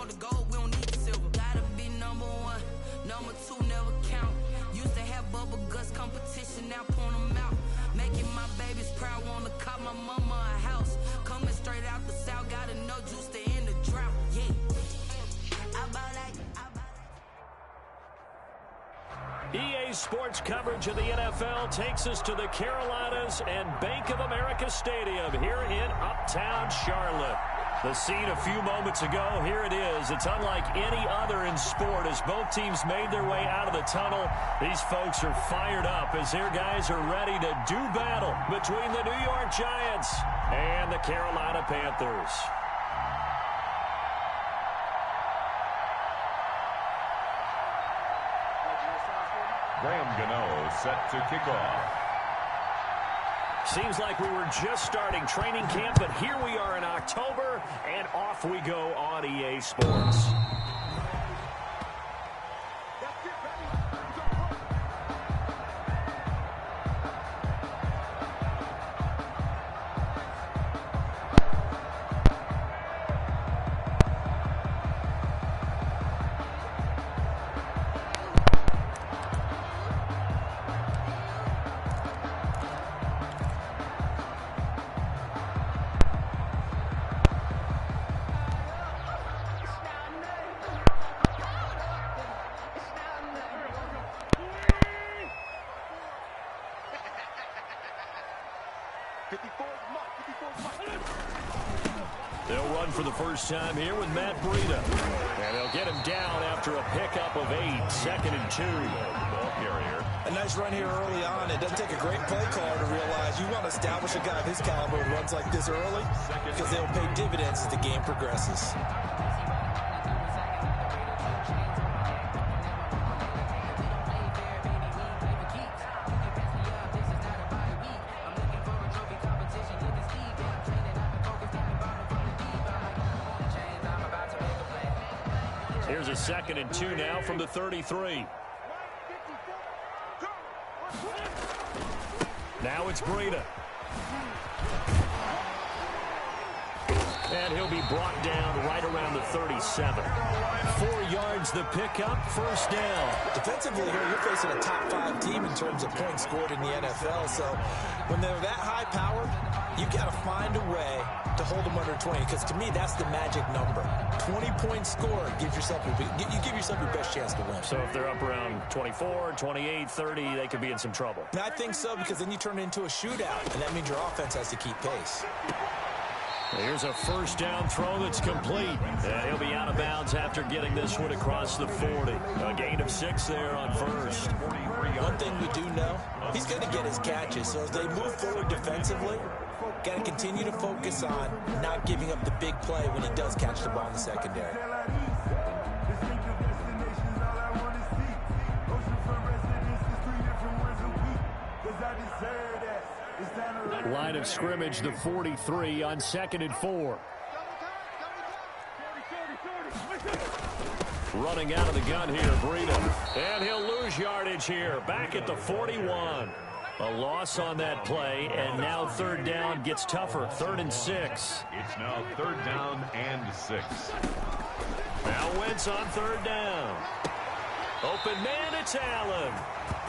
the gold, we don't need the silver. Gotta be number one, number two never count. Used to have bubble guts competition, now point them out. Making my babies proud, wanna cop my mama a house. Coming straight out the south, gotta know juice to end the drought. Yeah. EA Sports coverage of the NFL takes us to the Carolinas and Bank of America Stadium here in Uptown Charlotte. The scene a few moments ago, here it is. It's unlike any other in sport as both teams made their way out of the tunnel. These folks are fired up as their guys are ready to do battle between the New York Giants and the Carolina Panthers. Graham Gano set to kick off. Seems like we were just starting training camp, but here we are in October, and off we go on EA Sports. They'll run for the first time here with Matt Breida. And they'll get him down after a pickup of 8, 2nd and 2. Ball carrier. A nice run here early on. It doesn't take a great play caller to realize you want to establish a guy of his caliber who runs like this early because they'll pay dividends as the game progresses. Here's a 2nd and 2 now from the 33. Now it's Breida. And he'll be brought down right around the 37. 4 yards the pickup, first down. Defensively here, you're facing a top 5 team in terms of points scored in the NFL. So when they're that high powered, you've got to find a way to hold them under 20, because to me, that's the magic number. 20-point score gives yourself you give yourself your best chance to win. So if they're up around 24, 28, 30, they could be in some trouble. And I think so, because then you turn it into a shootout, and that means your offense has to keep pace. Here's a first down throw that's complete. And he'll be out of bounds after getting this one across the 40. A gain of 6 there on first. One thing we do know, he's going to get his catches. So as they move forward defensively, got to continue to focus on not giving up the big play when he does catch the ball in the secondary. Line of scrimmage, the 43 on 2nd and 4. Running out of the gun here, Breida. And he'll lose yardage here, back at the 41. A loss on that play, and now 3rd down gets tougher, 3rd and 6. It's now 3rd down and 6. Now Wentz on 3rd down. Open man, it's Allen.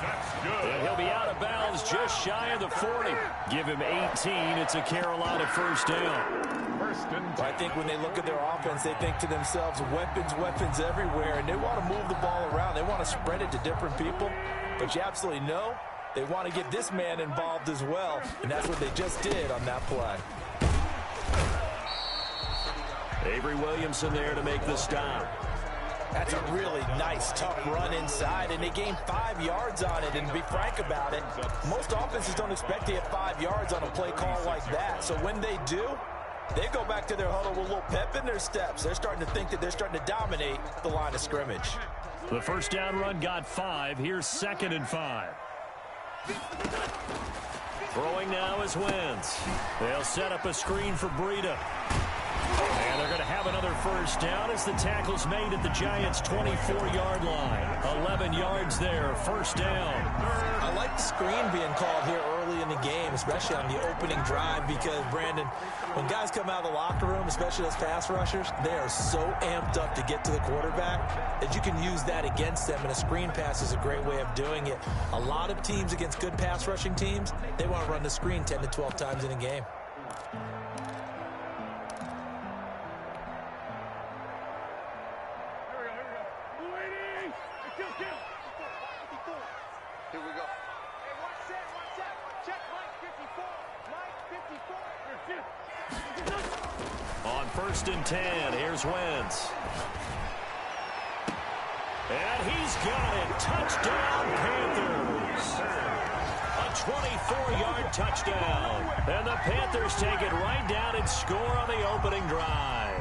That's good. And he'll be out of bounds just shy of the 40. Give him 18. It's a Carolina first down. First and 10. I think when they look at their offense, they think to themselves, weapons everywhere, and they want to move the ball around. They want to spread it to different people, but you absolutely know they want to get this man involved as well, and that's what they just did on that play. Avery Williamson there to make the stop. That's a really nice, tough run inside, and they gained 5 yards on it. And to be frank about it, most offenses don't expect to get 5 yards on a play call like that. So when they do, they go back to their huddle with a little pep in their steps. They're starting to think that they're starting to dominate the line of scrimmage. The first down run got 5. Here's 2nd and 5. Throwing now is Wentz. They'll set up a screen for Breida. And they're going to have another first down as the tackle's made at the Giants' 24-yard line. 11 yards there, first down. I like the screen being called here early in the game, especially on the opening drive, because, Brandon, when guys come out of the locker room, especially those pass rushers, they are so amped up to get to the quarterback that you can use that against them, and a screen pass is a great way of doing it. A lot of teams against good pass rushing teams, they want to run the screen 10 to 12 times in a game. On 1st and 10, here's Wentz. And he's got it. Touchdown, Panthers. A 24-yard touchdown. And the Panthers take it right down and score on the opening drive.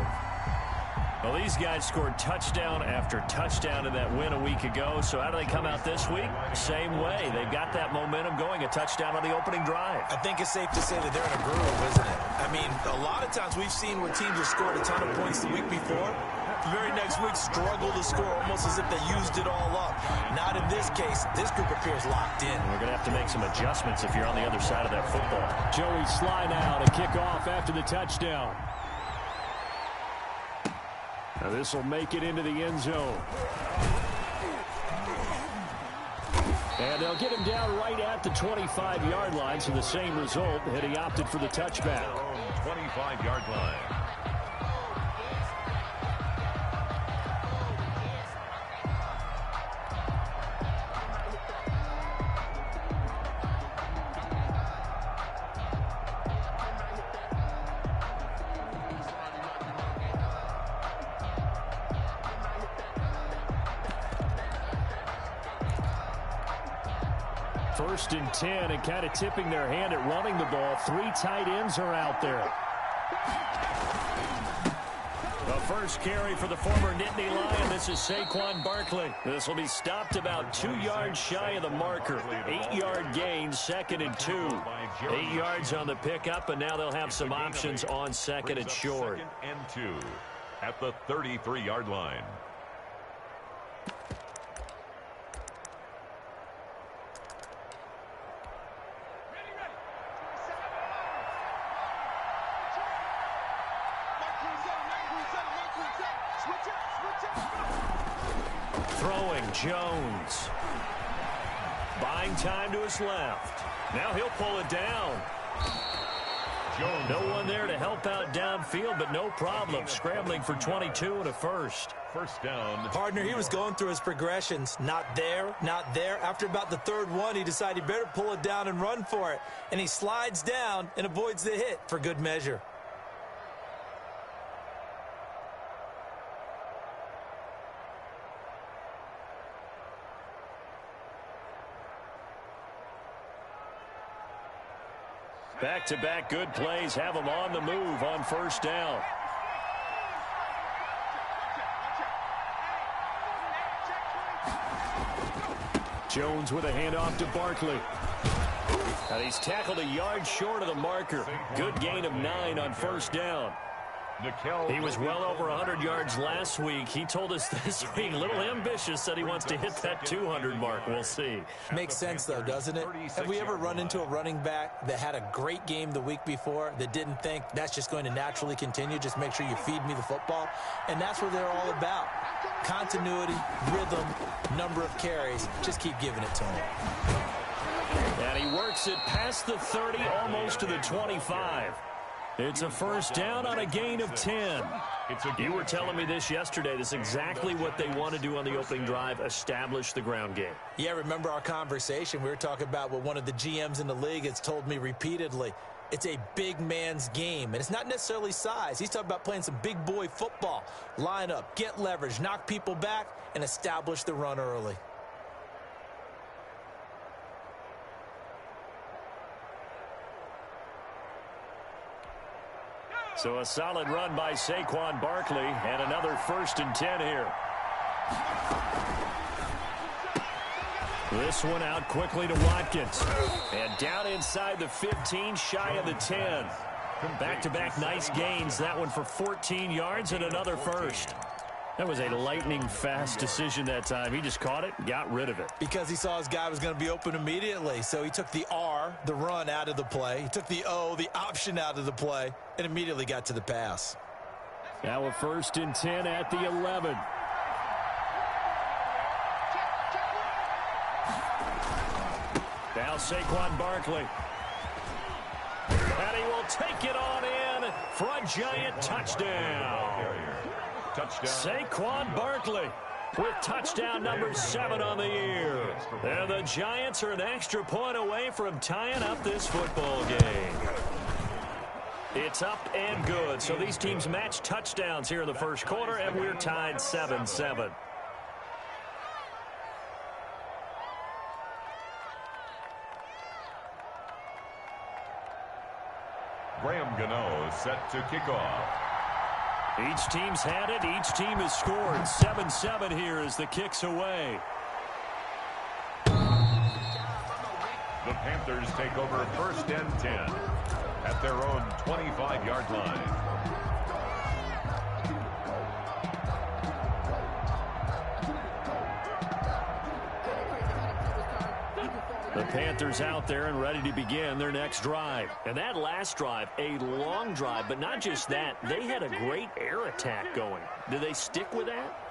Well, these guys scored touchdown after touchdown in that win a week ago. So how do they come out this week? Same way. They've got that momentum going, a touchdown on the opening drive. I think it's safe to say that they're in a groove, isn't it? I mean, a lot of times we've seen where teams have scored a ton of points the week before. The very next week struggle to score, almost as if they used it all up. Not in this case. This group appears locked in. We're going to have to make some adjustments if you're on the other side of that football. Joey Sly now to kick off after the touchdown. Now this will make it into the end zone. And they'll get him down right at the 25-yard line, so the same result, and he opted for the touchback. 25-yard line. First and 10, and kind of tipping their hand at running the ball. 3 tight ends are out there. The first carry for the former Nittany Lion. This is Saquon Barkley. This will be stopped about 2 yards shy of the marker. 8-yard gain, 2nd and 2. 8 yards on the pickup, and now they'll have some options on 2nd and short. 2nd and 2 at the 33-yard line. Throwing Jones. Buying time to his left. Now he'll pull it down. Jones. No one there to help out downfield, but no problem. Scrambling for 22 and a first. First down. Partner, he was going through his progressions. Not there, not there. After about the 3rd one, he decided he better pull it down and run for it. And he slides down and avoids the hit for good measure. Back-to-back good plays have them on the move on first down. Jones with a handoff to Barkley. And he's tackled a yard short of the marker. Good gain of 9 on first down. He was well over 100 yards last week. He told us this week, a little ambitious, said he wants to hit that 200 mark. We'll see. Makes sense, though, doesn't it? Have we ever run into a running back that had a great game the week before that didn't think that's just going to naturally continue? Just make sure you feed me the football. And that's what they're all about. Continuity, rhythm, number of carries. Just keep giving it to him. And he works it past the 30, almost to the 25. It's a first down on a gain of 10. You were telling me this yesterday. This is exactly what they want to do on the opening drive, establish the ground game. Yeah, remember our conversation? We were talking about what one of the GMs in the league has told me repeatedly. It's a big man's game, and it's not necessarily size. He's talking about playing some big boy football. Line up, get leverage, knock people back, and establish the run early. So a solid run by Saquon Barkley, and another first and 10 here. This one out quickly to Watkins. And down inside the 15, shy of the 10. Back-to-back nice gains. That one for 14 yards and another first. That was a lightning-fast decision that time. He just caught it, got rid of it. Because he saw his guy was going to be open immediately. So he took the R, the run, out of the play. He took the O, the option, out of the play, and immediately got to the pass. Now a 1st and 10 at the 11. Now Saquon Barkley. And he will take it on in for a giant touchdown. Saquon Barkley with touchdown number 7 on the year. And the Giants are an extra point away from tying up this football game. It's up and good. So these teams match touchdowns here in the first quarter, and we're tied 7-7. Graham Gano set to kick off. Each team's had it. Each team has scored. 7-7 here as the kick's away. The Panthers take over 1st and 10 at their own 25-yard line. The Panthers out there and ready to begin their next drive. And that last drive, a long drive, but not just that. They had a great air attack going. Do they stick with that?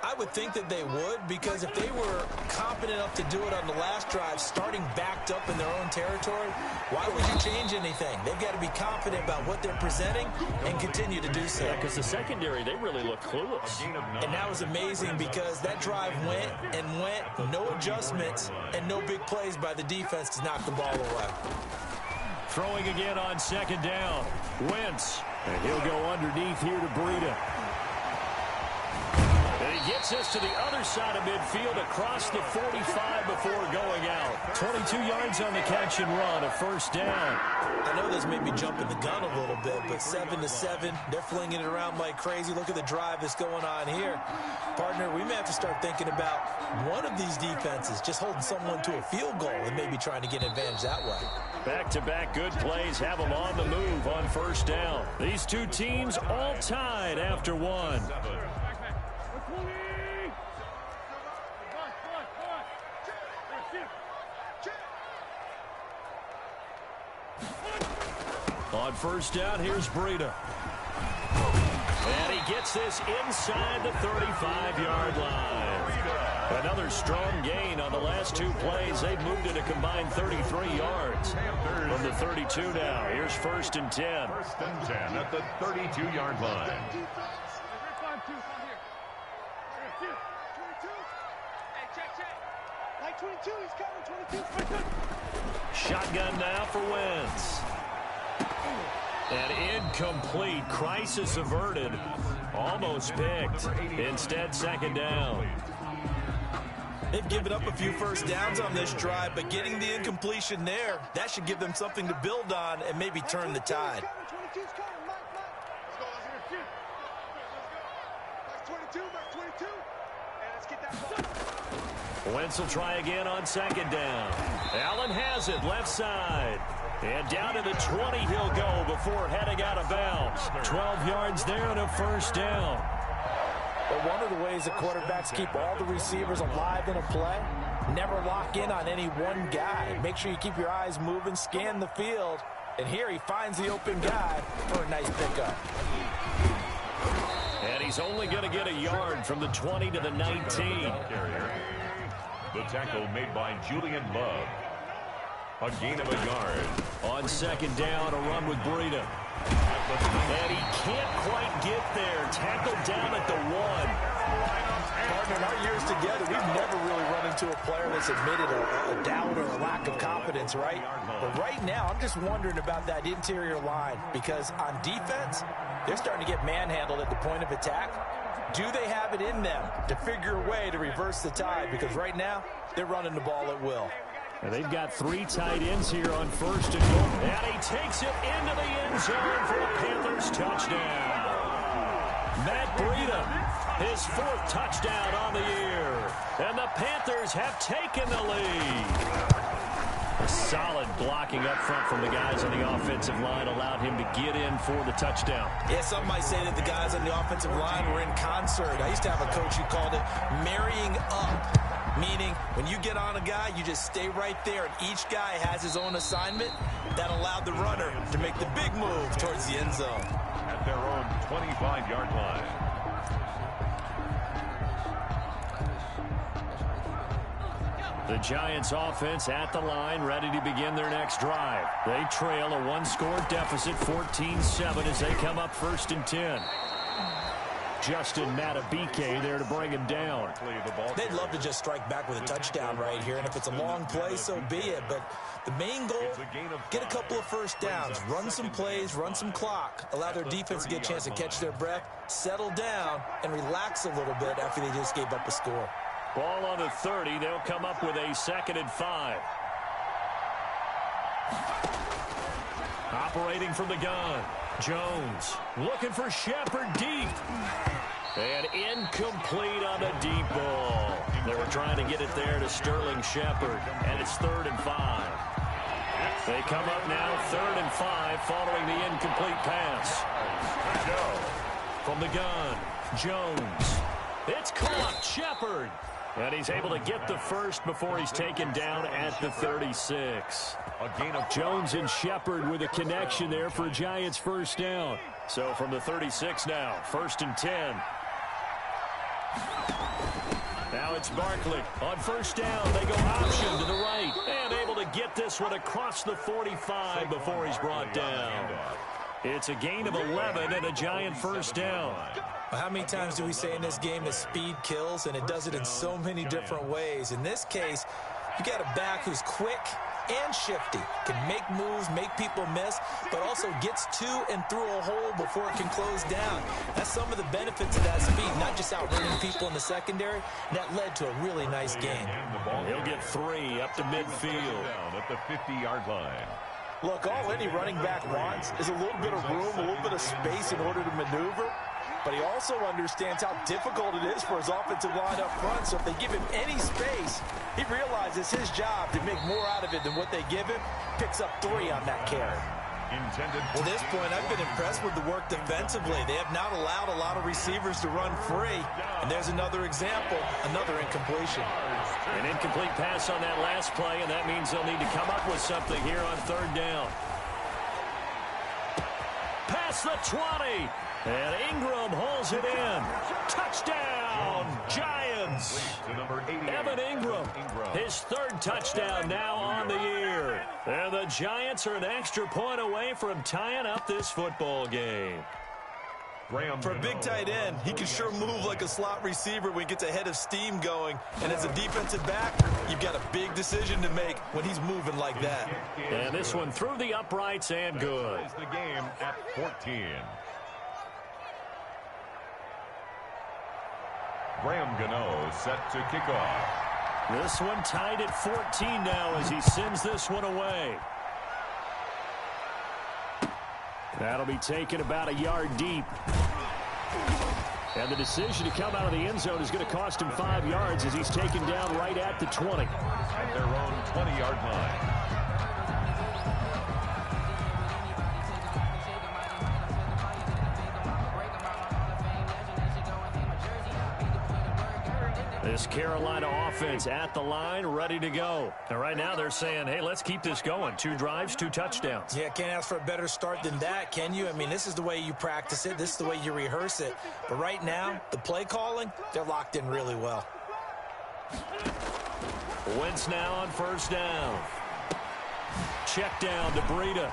I would think that they would, because if they were confident enough to do it on the last drive, starting backed up in their own territory, why would you change anything? They've got to be confident about what they're presenting and continue to do so. Yeah, because the secondary, they really look clueless. And that was amazing because that drive went and went, no adjustments, and no big plays by the defense to knock the ball away. Throwing again on 2nd down. Wentz. And he'll go underneath here to Breida. And he gets us to the other side of midfield across the 45 before going out. 22 yards on the catch and run, a 1st down. I know this may be jumping the gun a little bit, but 7-7, they're flinging it around like crazy. Look at the drive that's going on here. Partner, we may have to start thinking about one of these defenses just holding someone to a field goal and maybe trying to get an advantage that way. Back-to-back good plays have them on the move on 1st down. These two teams all tied after one. On 1st down, here's Breida. And he gets this inside the 35-yard line. Another strong gain on the last 2 plays. They've moved it a combined 33 yards. From the 32 now, here's 1st and 10. 1st and 10 at the 32-yard line. Shotgun now for Wentz. And incomplete. Crisis averted. Almost picked. Instead, 2nd down. They've given up a few 1st downs on this drive, but getting the incompletion there, that should give them something to build on and maybe turn the tide. Wentz will try again on 2nd down. Allen has it, left side. And down to the 20 he'll go before heading out of bounds. 12 yards there and a 1st down. But one of the ways that quarterbacks keep all the receivers alive in a play, never lock in on any one guy. Make sure you keep your eyes moving, scan the field. And here he finds the open guy for a nice pickup. And he's only going to get a yard from the 20 to the 19. The tackle made by Julian Love. A gain of a yard. On 2nd down, a run with Breida. And he can't quite get there. Tackled down at the 1. Partner, in our years together, we've never really run into a player that's admitted a doubt or a lack of confidence, right? But right now, I'm just wondering about that interior line because on defense, they're starting to get manhandled at the point of attack. Do they have it in them to figure a way to reverse the tide? Because right now, they're running the ball at will. And they've got 3 tight ends here on 1st and goal. And he takes it into the end zone for a Panthers touchdown. Matt Breida, his 4th touchdown on the year. And the Panthers have taken the lead. Solid blocking up front from the guys on the offensive line allowed him to get in for the touchdown. Yeah, some might say that the guys on the offensive line were in concert. I used to have a coach who called it marrying up, meaning when you get on a guy, you just stay right there, and each guy has his own assignment. That allowed the runner to make the big move towards the end zone. At their own 25-yard line. The Giants offense at the line, ready to begin their next drive. They trail a one-score deficit, 14-7, as they come up 1st and 10. Justin Matabike there to bring him down. They'd love to just strike back with a touchdown right here, and if it's a long play, so be it. But the main goal, get a couple of first downs, run some plays, run some clock, allow their defense to get a chance to catch their breath, settle down, and relax a little bit after they just gave up a score. Ball on the 30. They'll come up with a 2nd and 5. Operating from the gun. Jones looking for Shepard deep. And incomplete on the deep ball. They were trying to get it there to Sterling Shepard. And it's 3rd and 5. They come up now 3rd and 5 following the incomplete pass. From the gun, Jones. It's caught. Shepard. And he's able to get the first before he's taken down at the 36. Jones and Shepard with a connection there for Giants first down. So from the 36 now, 1st and 10. Now it's Barkley on 1st down. They go option to the right. And able to get this one across the 45 before he's brought down. It's a gain of 11 and a Giant first down. How many times do we say in this game that speed kills, and it does it in so many different ways? In this case, you got a back who's quick and shifty, can make moves, make people miss, but also gets to and through a hole before it can close down. That's some of the benefits of that speed, not just outrunning people in the secondary. And that led to a really nice game. He'll get 3 up to midfield. At the 50-yard line. Look, all any running back wants is a little bit of room, a little bit of space in order to maneuver. But he also understands how difficult it is for his offensive line up front. So if they give him any space, he realizes his job to make more out of it than what they give him. Picks up 3 on that carry. To this point, I've been impressed with the work defensively. They have not allowed a lot of receivers to run free. And there's another example, another incompletion. An incomplete pass on that last play, and that means they'll need to come up with something here on 3rd down. Past the 20. And Ingram hauls it in. Touchdown, Giants. Evan Ingram, his 3rd touchdown now on the year. And the Giants are an extra point away from tying up this football game. For a big tight end, he can sure move like a slot receiver when he gets a head of steam going. And as a defensive back, you've got a big decision to make when he's moving like that. And this one through the uprights and good. The game at 14. Graham Gano set to kick off. This one tied at 14 now as he sends this one away. That'll be taken about a yard deep. And the decision to come out of the end zone is going to cost him 5 yards as he's taken down right at the 20. At their own 20-yard line. This Carolina offense at the line, ready to go. And right now they're saying, hey, let's keep this going. 2 drives, 2 touchdowns. Yeah, can't ask for a better start than that, can you? I mean, this is the way you practice it. This is the way you rehearse it. But right now, the play calling, they're locked in really well. Wentz now on 1st down. Check down to Breida.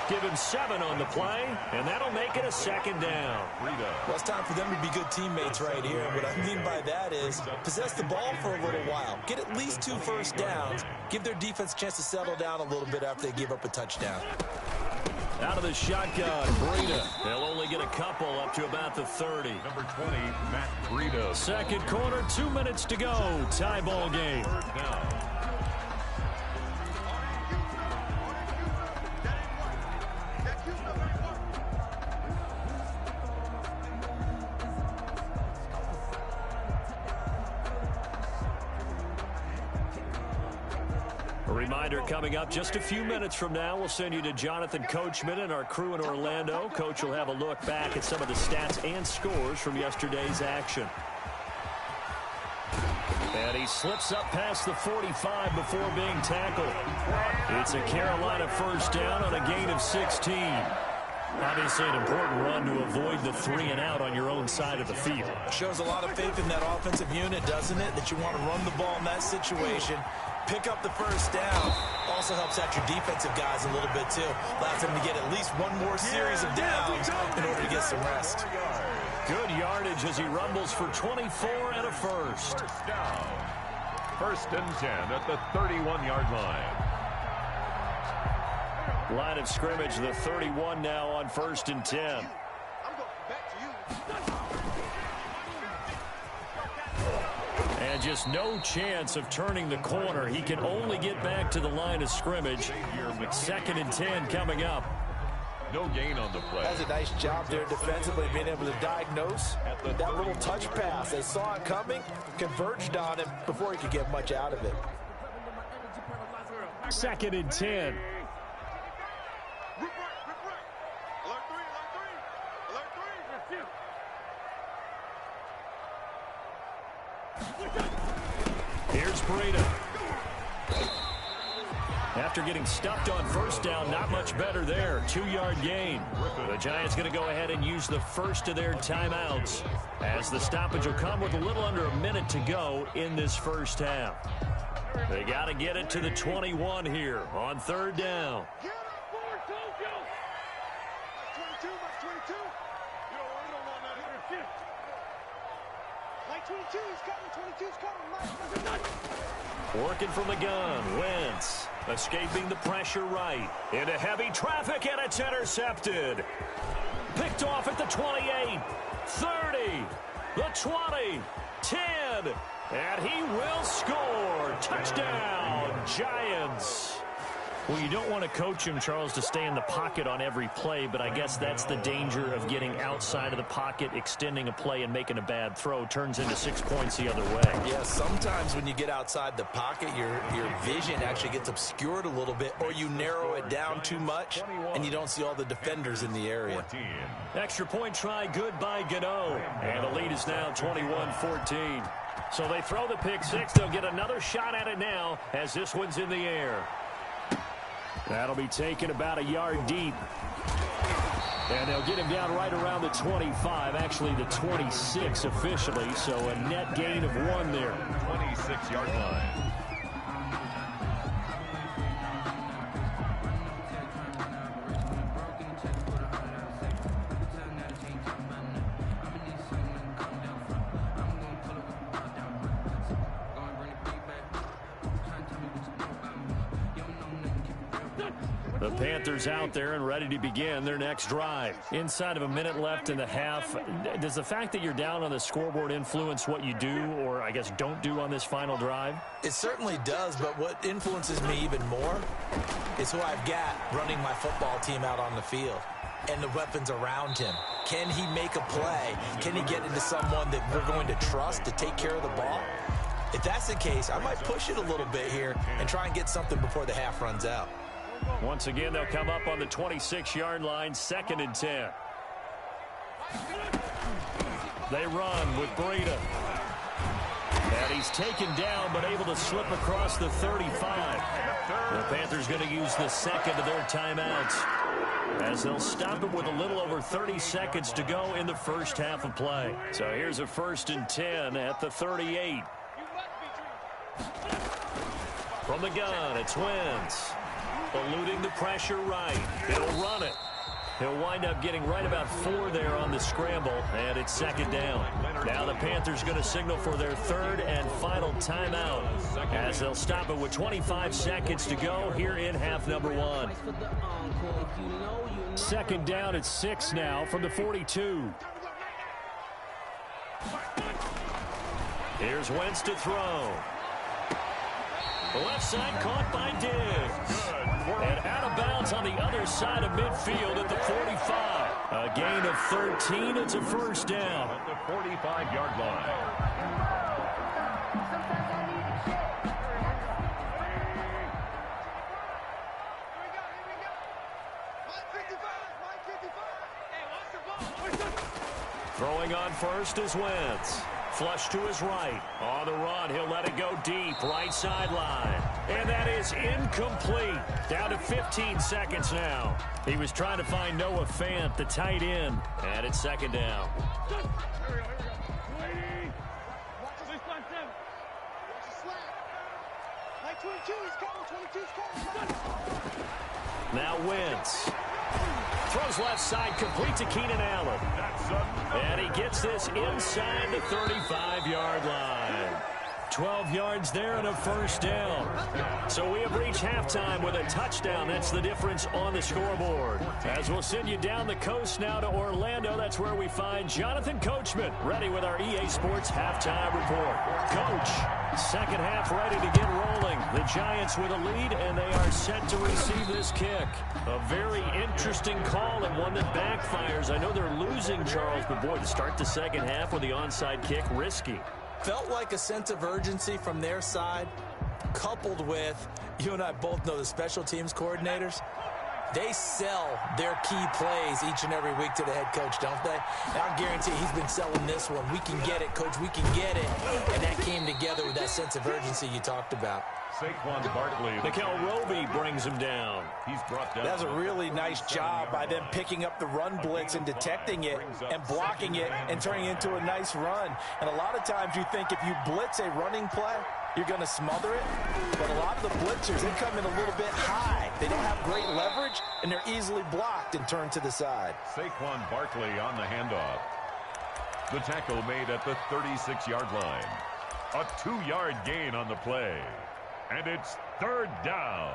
Give him 7 on the play, and that'll make it a 2nd down. Well, it's time for them to be good teammates right here. What I mean by that is possess the ball for a little while. Get at least 2 first downs. Give their defense a chance to settle down a little bit after they give up a touchdown. Out of the shotgun, Breida. They'll only get a couple up to about the 30. Number 20, Matt Breida. 2nd quarter, 2 minutes to go. Tie ball game. Reminder coming up just a few minutes from now, we'll send you to Jonathan Coachman and our crew in Orlando. Coach will have a look back at some of the stats and scores from yesterday's action. And he slips up past the 45 before being tackled. It's a Carolina first down on a gain of 16. Obviously an important run to avoid the 3-and-out on your own side of the field. Shows a lot of faith in that offensive unit, doesn't it? That you want to run the ball in that situation. Pick up the first down. Also helps out your defensive guys a little bit, too. Allows them to get at least one more series of downs in order to get some rest. Good yardage as he rumbles for 24 and a first. First down. First and 10 at the 31-yard line. Line of scrimmage, the 31 now on first and 10. And just no chance of turning the corner. He can only get back to the line of scrimmage. Second and 10 coming up. No gain on the play. That's a nice job there defensively, being able to diagnose that little touch pass. They saw it coming, converged on him before he could get much out of it. Second and 10. Here's Breida. After getting stuffed on first down, not much better there. 2-yard gain. The Giants going to go ahead and use the first of their timeouts as the stoppage will come with a little under a minute to go in this first half. They got to get it to the 21 here on third down. Working from the gun, Wentz escaping the pressure right into heavy traffic, and it's intercepted. Picked off at the 28, 30, the 20, 10, and he will score. Touchdown, Giants. Well, you don't want to coach him, Charles, to stay in the pocket on every play, but I guess that's the danger of getting outside of the pocket, extending a play, and making a bad throw. Turns into 6 points the other way. Yeah, sometimes when you get outside the pocket, your vision actually gets obscured a little bit, or you narrow it down too much, and you don't see all the defenders in the area. Extra point try, good by Gano. And the lead is now 21-14. So they throw the pick six. They'll get another shot at it now as this one's in the air. That'll be taken about a yard deep. And they'll get him down right around the 25, actually the 26 officially, so a net gain of 1 there. 26-yard line. The Panthers out there and ready to begin their next drive. Inside of a minute left in the half, does the fact that you're down on the scoreboard influence what you do, or I guess don't do on this final drive? It certainly does, but what influences me even more is who I've got running my football team out on the field and the weapons around him. Can he make a play? Can he get into someone that we're going to trust to take care of the ball? If that's the case, I might push it a little bit here and try and get something before the half runs out. Once again, they'll come up on the 26-yard line, 2nd and 10. They run with Breida. And he's taken down, but able to slip across the 35. The Panthers going to use the second of their timeouts as they'll stop it with a little over 30 seconds to go in the first half of play. So here's a 1st and 10 at the 38. From the gun, it's Wentz. Eluding the pressure right. He'll run it. He'll wind up getting right about 4 there on the scramble, and it's 2nd down. Now the Panthers going to signal for their 3rd and final timeout as they'll stop it with 25 seconds to go here in half number 1. 2nd down at 6 now from the 42. Here's Wentz to throw. The left side caught by Diggs. And out of bounds on the other side of midfield at the 45. A gain of 13. It's a 1st down. At the 45-yard line. Throwing on first is Wentz. Flush to his right. On the run, he'll let it go deep. Right sideline. And that is incomplete. Down to 15 seconds now. He was trying to find Noah Fant, the tight end. And it's second down. Now Wentz. Throws left side, complete to Keenan Allen. And he gets this inside the 35-yard line. 12 yards there and a first down. So we have reached halftime with a touchdown. That's the difference on the scoreboard. As we'll send you down the coast now to Orlando, that's where we find Jonathan Coachman ready with our EA Sports halftime report. Coach, second half ready to get rolling. The Giants with a lead, and they are set to receive this kick. A very interesting call and one that backfires. I know they're losing, Charles, but boy, to start the second half with the onside kick, risky. Felt like a sense of urgency from their side, coupled with, you and I both know the special teams coordinators, they sell their key plays each and every week to the head coach, don't they? And I guarantee he's been selling this one. We can get it, coach, we can get it. And that came together with that sense of urgency you talked about. Saquon Barkley. Nickel Roby brings him down. He's brought down. That's a really nice job by them picking up the run blitz and detecting it and blocking it and turning it into a nice run. And a lot of times you think if you blitz a running play, you're going to smother it. But a lot of the blitzers, they come in a little bit high. They don't have great leverage, and they're easily blocked and turned to the side. Saquon Barkley on the handoff. The tackle made at the 36-yard line. A 2-yard gain on the play. And it's third down.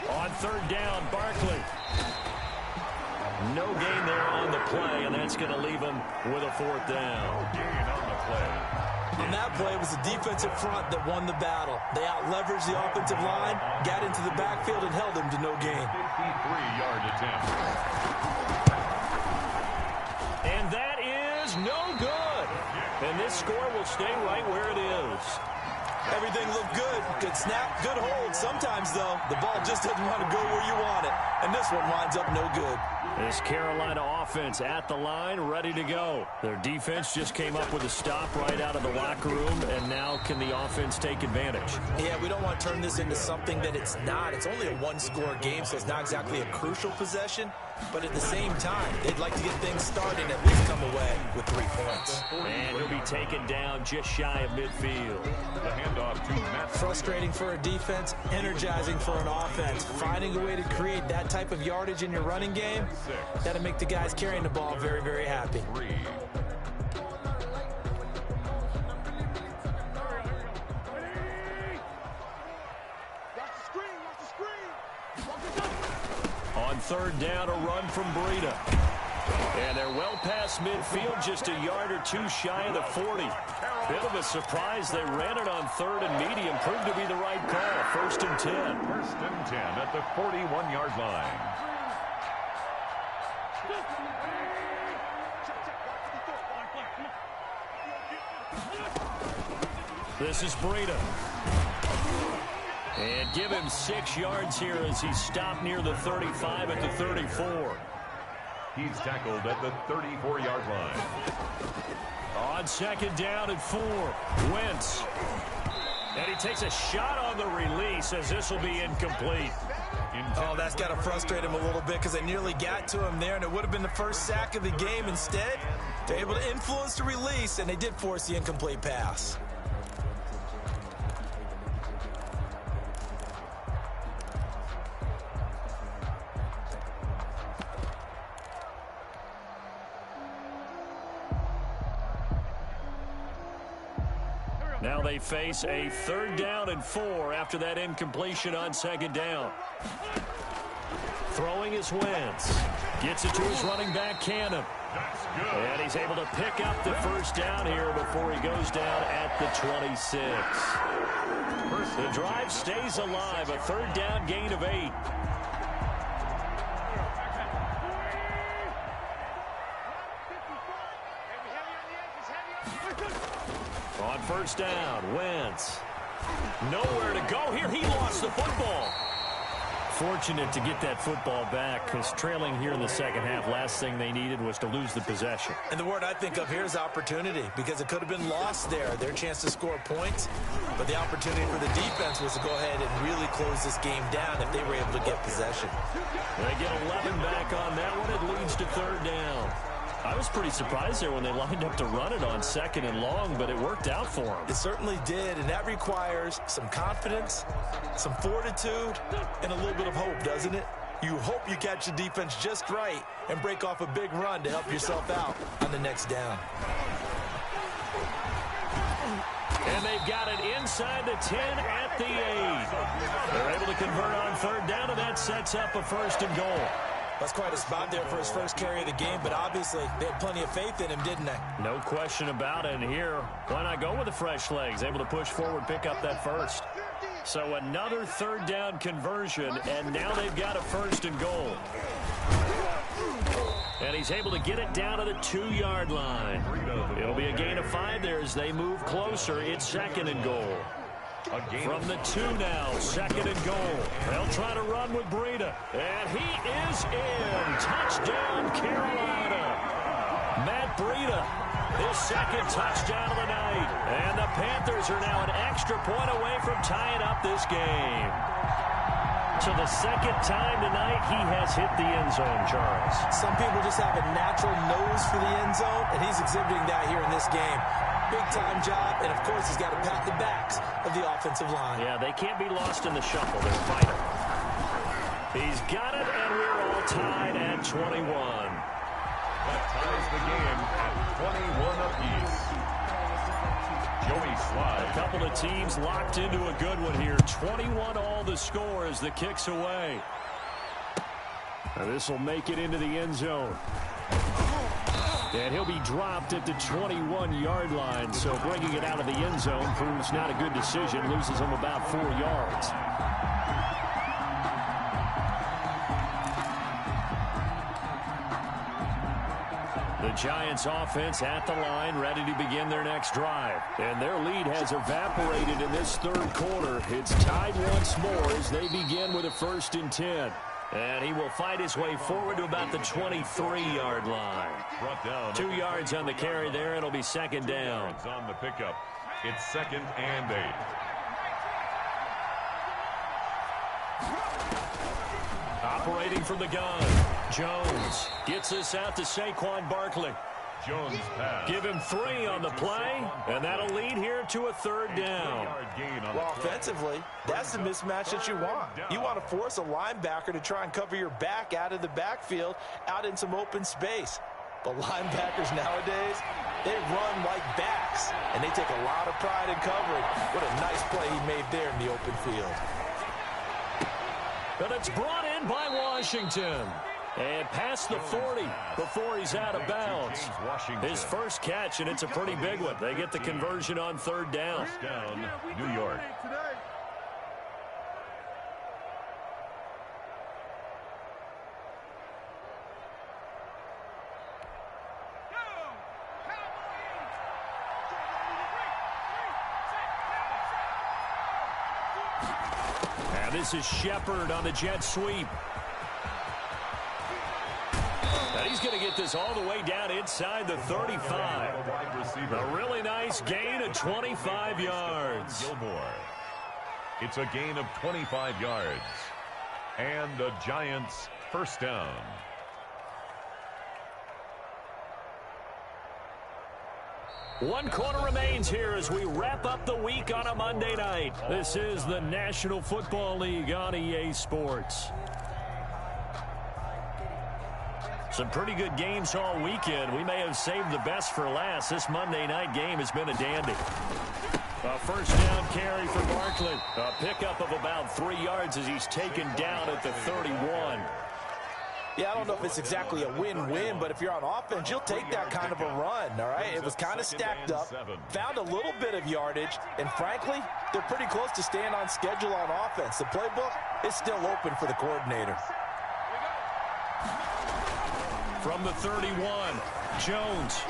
On third down, Barkley. No gain there on the play, and that's going to leave him with a fourth down. No gain on the play. On that play, it was the defensive front that won the battle. They out-leveraged the offensive line, got into the backfield, and held him to no gain. 53-yard attempt. And that is no good. And this score will stay right where it is. Everything looked good. Good snap, good hold. Sometimes, though, the ball just doesn't want to go where you want it. And this one winds up no good. This Carolina offense at the line, ready to go. Their defense just came up with a stop right out of the locker room, and now can the offense take advantage? Yeah, we don't want to turn this into something that it's not. It's only a one-score game, so it's not exactly a crucial possession. But at the same time, they'd like to get things started and at least come away with 3 points. And he'll be taken down just shy of midfield. The handoff to Matt. Frustrating for a defense, energizing for an offense. Finding a way to create that type of yardage in your running game, that'll make the guys carrying the ball very, very happy. 3. On third down, a run from Breida. And they're well past midfield, just a yard or two shy of the 40. Bit of a surprise. They ran it on third and medium. Proved to be the right call. First and 10. First and 10 at the 41-yard line. This is Breida. And give him 6 yards here as he stopped near the 35 at the 34. He's tackled at the 34-yard line. On second down and 4, Wentz. And he takes a shot on the release as this will be incomplete. Oh, that's got to frustrate him a little bit because they nearly got to him there, and it would have been the first sack of the game. Instead, they're able to influence the release, and they did force the incomplete pass. Now they face a third down and 4 after that incompletion on second down. Throwing is Wentz. Gets it to his running back, Cannon. And he's able to pick up the first down here before he goes down at the 26. The drive stays alive. A third down gain of 8. On first down, Wentz. Nowhere to go here. He lost the football. Fortunate to get that football back, because trailing here in the second half, last thing they needed was to lose the possession. And the word I think of here is opportunity, because it could have been lost there. Their chance to score points, but the opportunity for the defense was to go ahead and really close this game down if they were able to get possession. They get 11 back on that one. It leads to third down. I was pretty surprised there when they lined up to run it on second and long, but it worked out for them. It certainly did, and that requires some confidence, some fortitude, and a little bit of hope, doesn't it? You hope you catch the defense just right and break off a big run to help yourself out on the next down. And they've got it inside the 10 at the 8. They're able to convert on third down, and that sets up a first and goal. That's quite a spot there for his first carry of the game, but obviously they had plenty of faith in him, didn't they? No question about it. And here, why not go with the fresh legs? Able to push forward, pick up that first. So another third down conversion, and now they've got a first and goal. And he's able to get it down to the 2-yard line. It'll be a gain of 5 there as they move closer. It's second and goal. From the 2 now, second and goal. They'll try to run with Breida. And he is in. Touchdown, Carolina. Matt Breida, his second touchdown of the night. And the Panthers are now an extra point away from tying up this game. So the second time tonight he has hit the end zone, Charles. Some people just have a natural nose for the end zone, and he's exhibiting that here in this game. Big-time job, and, of course, he's got to pat the backs of the offensive line. Yeah, they can't be lost in the shuffle. They're fighting. He's got it, and we're all tied at 21. That ties the game at 21 apiece. Joey Slye. A couple of teams locked into a good one here. 21 all the score as the kick's away. Now this will make it into the end zone. And he'll be dropped at the 21-yard line. So bringing it out of the end zone proves not a good decision. Loses him about 4 yards. The Giants offense at the line, ready to begin their next drive. And their lead has evaporated in this third quarter. It's tied once more as they begin with a 1st and 10. And he will fight his way forward to about the 23-yard line. Brought down 2 yards on the carry there. It'll be second down. On the pickup. It's 2nd and 8. Operating from the gun. Jones gets this out to Saquon Barkley. Jones pass. Give him 3 on the play, and that'll lead here to a third down. Well, offensively, that's the mismatch that you want. You want to force a linebacker to try and cover your back out of the backfield, out in some open space. But linebackers nowadays, they run like backs, and they take a lot of pride in covering. What a nice play he made there in the open field. But it's brought in by Washington. And past the 40 before he's out of bounds. His first catch, and it's a pretty big one. They get the conversion on third down. First down, New York. And this is Shepard on the jet sweep. And he's going to get this all the way down inside the 35. A really nice gain of 25 yards. Gilmore. It's a gain of 25 yards. And the Giants' first down. One quarter remains here as we wrap up the week on a Monday night. This is the National Football League on EA Sports. Some pretty good games all weekend. We may have saved the best for last. This Monday night game has been a dandy. A first down carry for Barkley. A pickup of about 3 yards as he's taken down at the 31. Yeah, I don't know if it's exactly a win-win, but if you're on offense, you'll take that kind of a run, all right? It was kind of stacked up, found a little bit of yardage, and frankly, they're pretty close to staying on schedule on offense. The playbook is still open for the coordinator. From the 31, Jones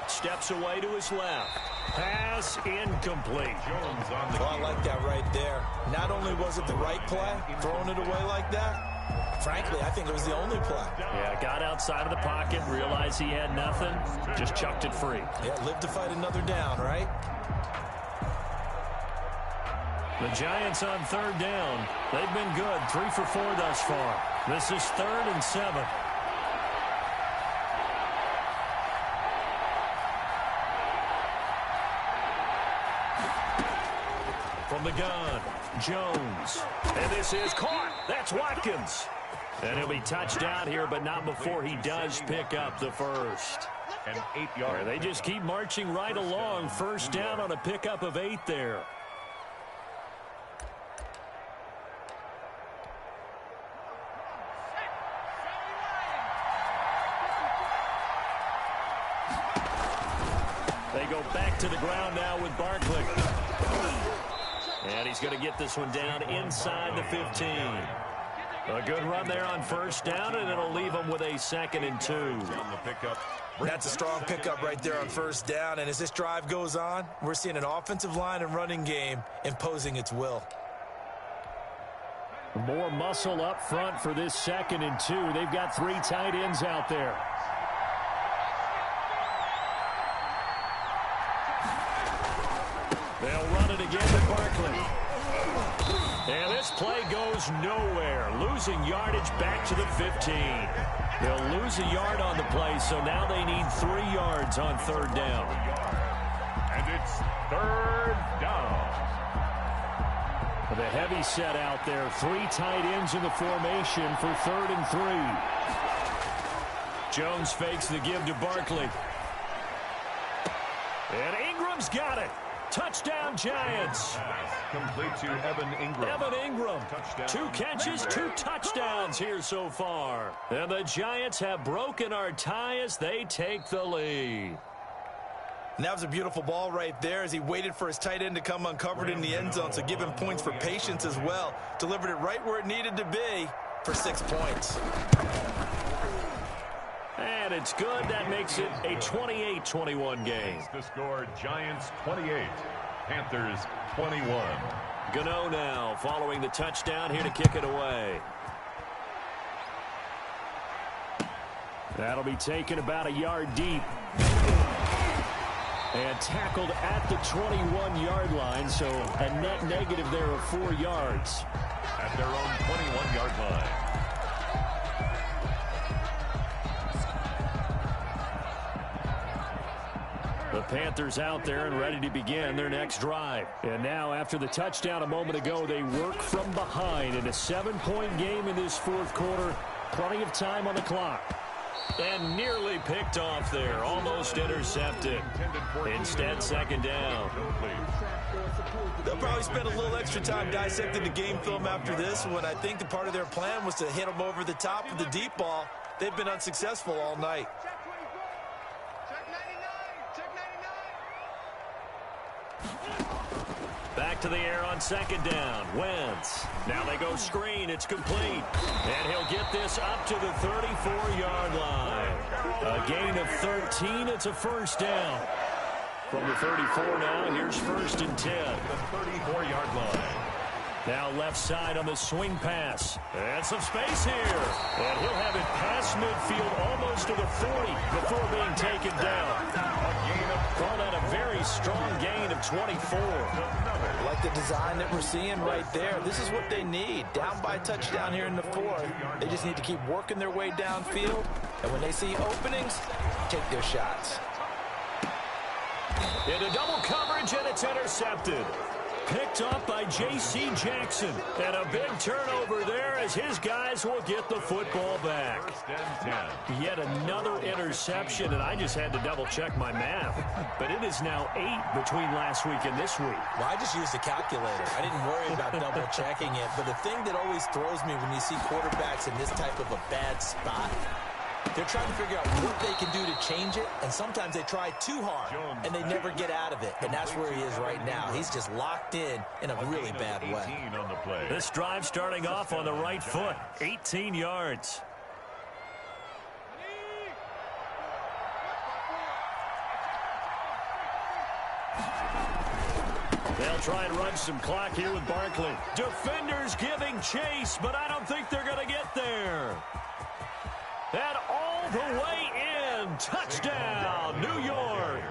steps away to his left. Pass incomplete. Jones on the I like that right there. Not only was it the right play, throwing it away like that, frankly, I think it was the only play. Yeah, got outside of the pocket, realized he had nothing, just chucked it free. Yeah, live to fight another down, right? The Giants on third down. They've been good, 3 for 4 thus far. This is 3rd and 7. From the gun, Jones. And this is caught. That's Watkins. And he'll be touched out here, but not before he does pick up the first. An 8-yard. They just keep marching right along. First down on a pickup of 8 there. They go back to the ground now with Barkley. And he's going to get this one down inside the 15. A good run there on first down, and it'll leave them with a 2nd and 2. That's a strong pickup right there on first down, and as this drive goes on, we're seeing an offensive line and running game imposing its will. More muscle up front for this 2nd and 2. They've got 3 tight ends out there. They'll run it again to Barkley. And this play goes nowhere. Losing yardage back to the 15. They'll lose a yard on the play, so now they need 3 yards on third down. And it's 3rd down. The heavy set out there. 3 tight ends in the formation for 3rd and 3. Jones fakes the give to Barkley. And Ingram's got it. Touchdown, Giants. Complete to Evan Ingram. Evan Ingram. Touchdown. 2 catches, 2 touchdowns here so far. And the Giants have broken our tie as they take the lead. And that was a beautiful ball right there as he waited for his tight end to come uncovered in the end zone, so give him points for patience as well. Delivered it right where it needed to be for 6 points. And it's good. That makes it a 28-21 game. The score, Giants 28, Panthers 21. Gano now following the touchdown here to kick it away. That'll be taken about a yard deep. And tackled at the 21-yard line, so a net negative there of 4 yards. At their own 21-yard line. The Panthers out there and ready to begin their next drive. And now, after the touchdown a moment ago, they work from behind in a 7-point game in this 4th quarter. Plenty of time on the clock. And nearly picked off there. Almost intercepted. Instead, 2nd down. They'll probably spend a little extra time dissecting the game film after this one. I think the part of their plan was to hit them over the top with the deep ball. They've been unsuccessful all night. Back to the air on 2nd down. Wentz. Now they go screen. It's complete. And he'll get this up to the 34-yard line. A gain of 13. It's a first down. From the 34 now, here's 1st and 10. The 34-yard line. Now left side on the swing pass. And some space here. And he'll have it past midfield almost to the 40 before being taken down. Call that a very strong gain of 24. Like the design that we're seeing right there. This is what they need. Down by a touchdown here in the 4th. They just need to keep working their way downfield. And when they see openings, take their shots. Into double coverage, and it's intercepted. picked up by J.C. Jackson. And a big turnover there as his guys will get the football back. Yet another interception, and I just had to double-check my math. But it is now 8 between last week and this week. Well, I just used a calculator. I didn't worry about double-checking it. But the thing that always throws me when you see quarterbacks in this type of a bad spot, they're trying to figure out what they can do to change it, and sometimes they try too hard, and they never get out of it, and that's where he is right now. He's just locked in a really bad way. This drive starting off on the right foot, 18 yards. They'll try and run some clock here with Barkley. Defenders giving chase, but I don't think they're going to get there. And all the way in. Touchdown, New York.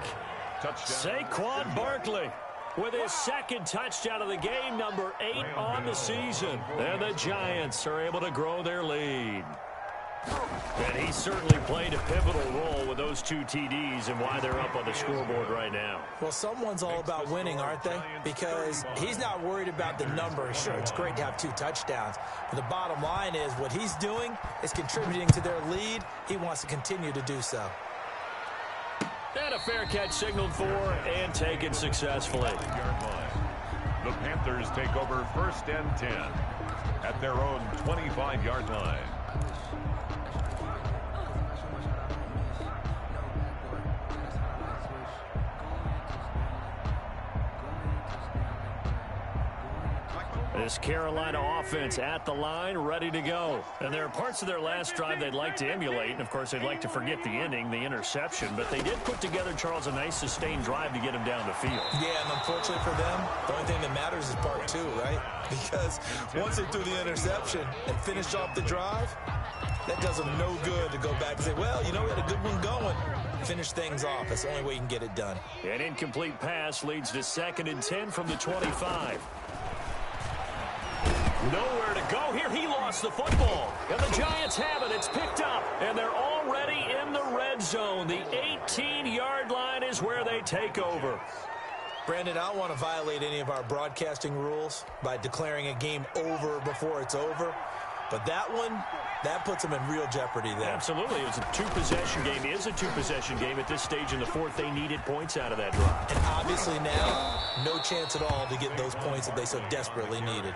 Saquon Barkley with his second touchdown of the game, number 8 on the season. And the Giants are able to grow their lead. And he certainly played a pivotal role with those 2 TDs and why they're up on the scoreboard right now. Well, someone's all about winning, aren't they? Because he's not worried about the number. Sure, it's great to have 2 touchdowns. But the bottom line is what he's doing is contributing to their lead. He wants to continue to do so. And a fair catch signaled for and taken successfully. The Panthers take over 1st and 10 at their own 25-yard line. This Carolina offense at the line, ready to go. And there are parts of their last drive they'd like to emulate. And, of course, they'd like to forget the ending, the interception. But they did put together, Charles, a nice sustained drive to get him down the field. Yeah, and unfortunately for them, the only thing that matters is part 2, right? Because once they threw the interception and finished off the drive, that does them no good to go back and say, well, you know, we had a good one going. Finish things off. That's the only way you can get it done. An incomplete pass leads to 2nd and 10 from the 25. Nowhere to go here. He lost the football. And the Giants have it. It's picked up. And they're already in the red zone. The 18-yard line is where they take over. Brandon, I don't want to violate any of our broadcasting rules by declaring a game over before it's over. But that one, that puts them in real jeopardy there. Absolutely. It was a 2-possession game. It is a 2-possession game at this stage in the 4th. They needed points out of that drive. And obviously now, no chance at all to get those points that they so desperately needed.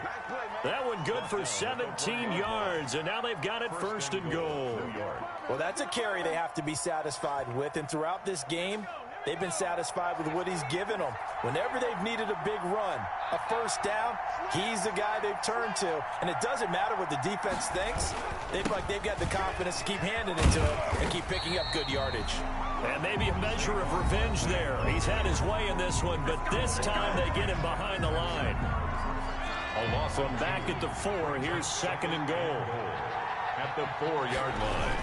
That one good for 17 yards, and now they've got it 1st and goal. Well, that's a carry they have to be satisfied with, and throughout this game, they've been satisfied with what he's given them. Whenever they've needed a big run, a 1st down, he's the guy they've turned to. And it doesn't matter what the defense thinks. They've got the confidence to keep handing it to him and keep picking up good yardage. And maybe a measure of revenge there. He's had his way in this one, but this time they get him behind the line. A loss on back at the 4. Here's 2nd and goal. At the 4-yard line.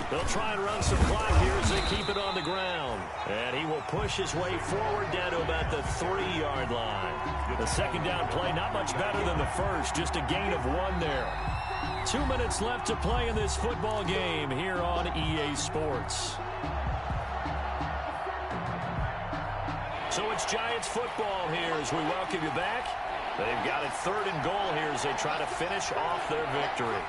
They'll try and run some clock here as they keep it on the ground. And he will push his way forward down to about the 3-yard line. The 2nd down play, not much better than the first, just a gain of 1 there. 2 minutes left to play in this football game here on EA Sports. So it's Giants football here as we welcome you back. They've got it 3rd and goal here as they try to finish off their victory.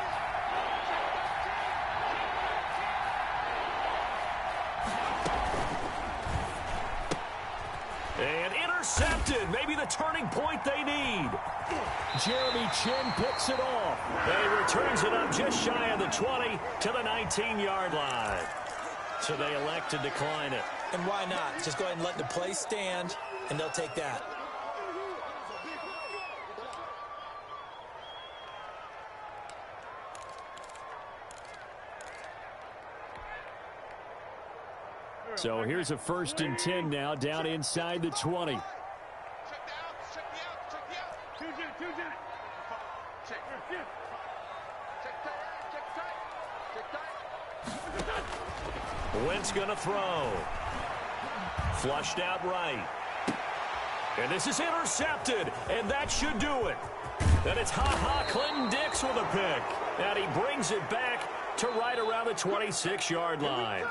And intercepted. Maybe the turning point they need. Jeremy Chin picks it off. And he returns it up just shy of the 20 to the 19-yard line. So they elect to decline it. And why not? Just go ahead and let the play stand, and they'll take that. So here's a 1st and 10 now, down inside the 20. Wentz gonna throw. Flushed out right. And this is intercepted, and that should do it. And it's Clinton Dix with a pick. And he brings it back to right around the 26-yard line.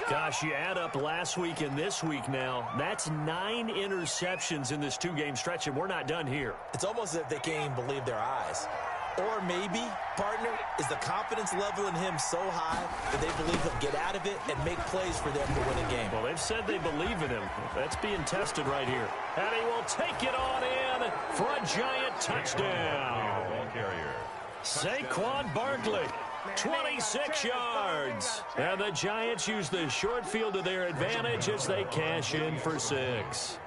Gosh, you add up last week and this week now. That's 9 interceptions in this 2-game stretch, and we're not done here. It's almost as if they can't even believe their eyes. Or maybe, partner, is the confidence level in him so high that they believe he'll get out of it and make plays for them to win a game. Well, they've said they believe in him. That's being tested right here. And he will take it on in for a giant touchdown. Ball carrier. Saquon Barkley, 26 yards. And the Giants use the short field to their advantage as they cash in for 6.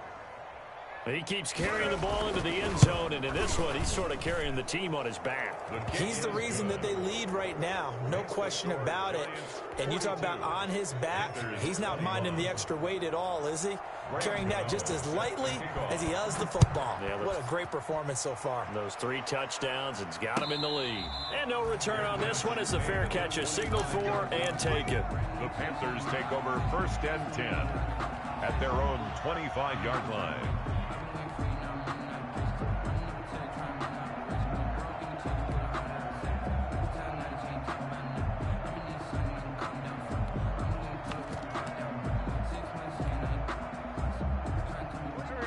He keeps carrying the ball into the end zone, and in this one, he's sort of carrying the team on his back. He's the reason that they lead right now, no question about it. And you talk about on his back, he's not minding the extra weight at all, is he? Carrying that just as lightly as he does the football. Yeah, what a great performance so far. Those 3 touchdowns, it's got him in the lead. And no return on this one as the fair catch is signaled for and taken. The Panthers take over 1st and 10 at their own 25-yard line.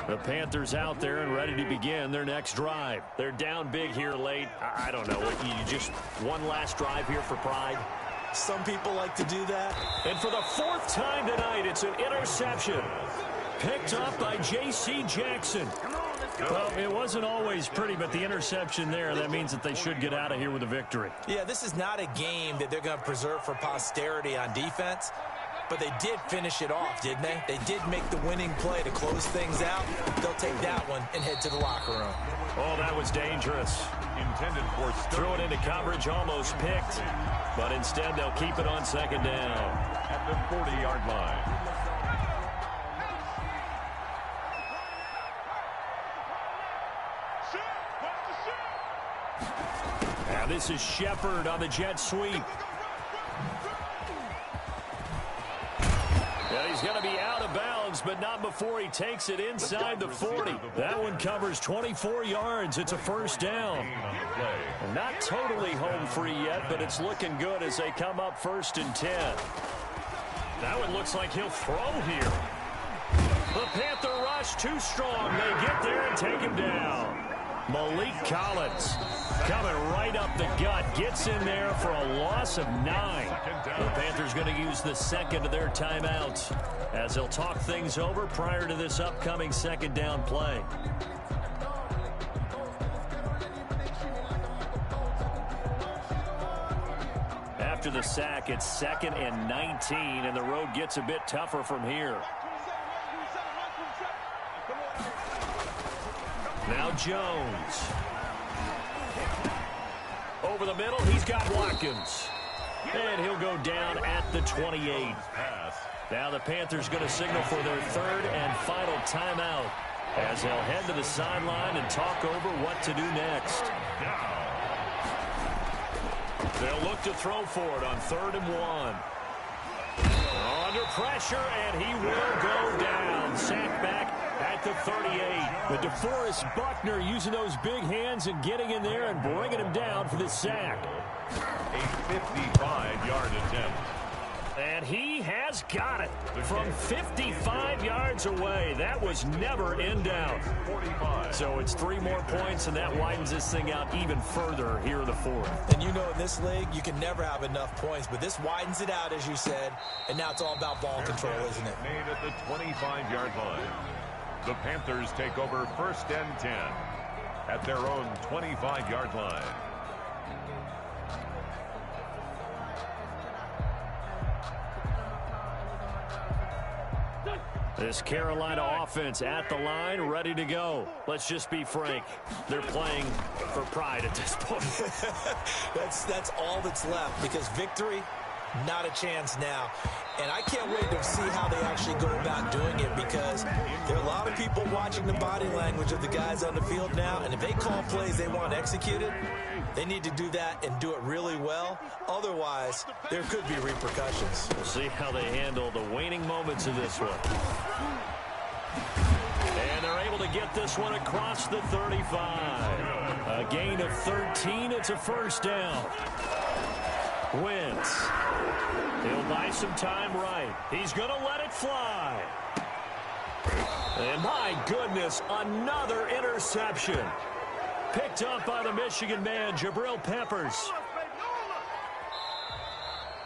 The Panthers out there and ready to begin their next drive. They're down big here late. I don't know. You just one last drive here for pride? Some people like to do that. And for the 4th time tonight, it's an interception. Picked up by J.C. Jackson. Well, it wasn't always pretty, but the interception there, that means that they should get out of here with a victory. Yeah, this is not a game that they're going to preserve for posterity on defense. But they did finish it off, didn't they? They did make the winning play to close things out. They'll take that one and head to the locker room. Oh, that was dangerous. Intended for throw it into coverage, almost picked. But instead, they'll keep it on 2nd down. At the 40-yard line. Now this is Shepard on the jet sweep. Yeah, he's going to be out of bounds, but not before he takes it inside the 40. That one covers 24 yards. It's a 1st down. Not totally home free yet, but it's looking good as they come up 1st and 10. That one looks like he'll throw here. The Panther rush too strong. They get there and take him down. Malik Collins coming right up the gut. Gets in there for a loss of 9. The Panthers going to use the 2nd of their timeouts as they'll talk things over prior to this upcoming 2nd down play. After the sack, it's 2nd and 19, and the road gets a bit tougher from here. Now Jones. Over the middle, he's got Watkins. And he'll go down at the 28. Now the Panthers going to signal for their 3rd and final timeout as they'll head to the sideline and talk over what to do next. They'll look to throw for it on 3rd and 1. Under pressure, and he will go down. Sack back at the 38. But DeForest Buckner using those big hands and getting in there and bringing him down for the sack. A 55-yard attempt. And he has got it from 55 yards away. That was never in doubt. 45. So it's 3 more points, and that widens this thing out even further here in the 4th. And you know in this league, you can never have enough points, but this widens it out, as you said, and now it's all about ball control, isn't it? Made at the 25-yard line. The Panthers take over 1st and 10 at their own 25-yard line. This Carolina offense at the line, ready to go. Let's just be frank. They're playing for pride at this point. That's all that's left, because victory, not a chance now. And I can't wait to see how they actually go about doing it, because there are a lot of people watching the body language of the guys on the field now, and if they call plays they want executed, they need to do that and do it really well. Otherwise, there could be repercussions. We'll see how they handle the waning moments of this one. And they're able to get this one across the 35. A gain of 13. It's a 1st down. Wentz. He'll buy some time right. He's going to let it fly. And my goodness, another interception. Picked up by the Michigan man, Jabril Peppers.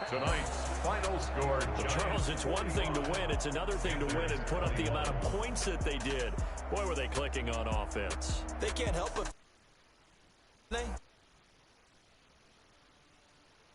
Tonight's final score. Charles, it's one thing to win. It's another thing to win and put up the amount of points that they did. Boy, were they clicking on offense. They can't help it.